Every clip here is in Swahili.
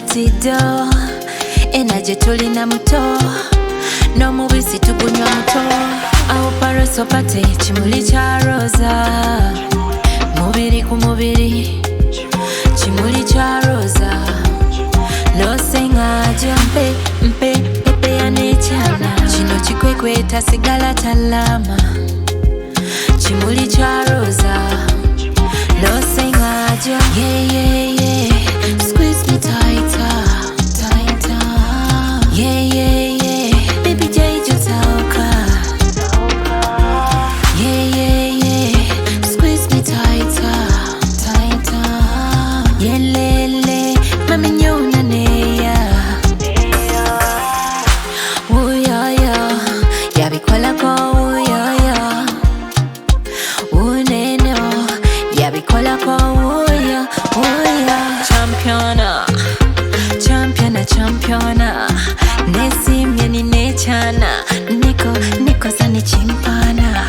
tido enaje tulina muto no mubisi tugunywa muto awo paroso pate chimuli cha roza mubiri ku mubiri chimuli cha roza losengaje mpe pepe yanechana chino chikwekweta sigala talama chimuli cha roza losengaje yeah squeeze me tighter yeah baby jay jotauka yeah squeeze me tighter yelele mami nyona neya uyoyo yabikola ko uyoyo uneno yabikola ko uyo championa nesimye ni nechana niko sani chimpana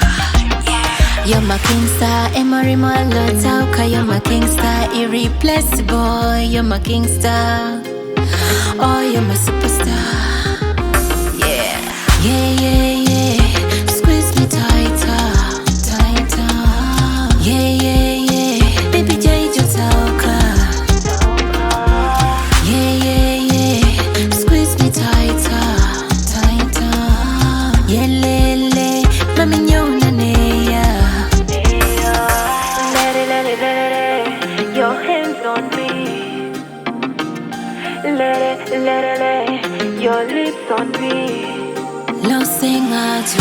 you're my king star Emery Malotauka you're my king star irreplaceable you're my king star oh you're my superstar yeah squeeze me tighter yeah baby jay jotauka yeah squeeze me tighter yelele mami nyona neya let it your hands on me let it your lips on me losengaje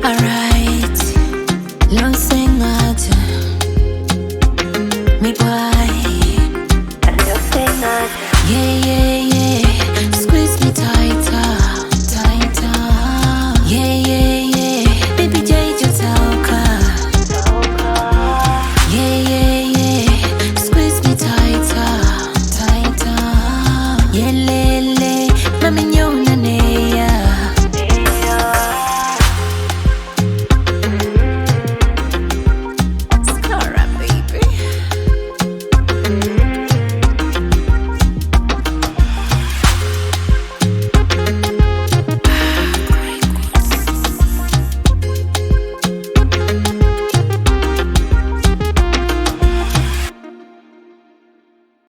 alright losengaje mi boy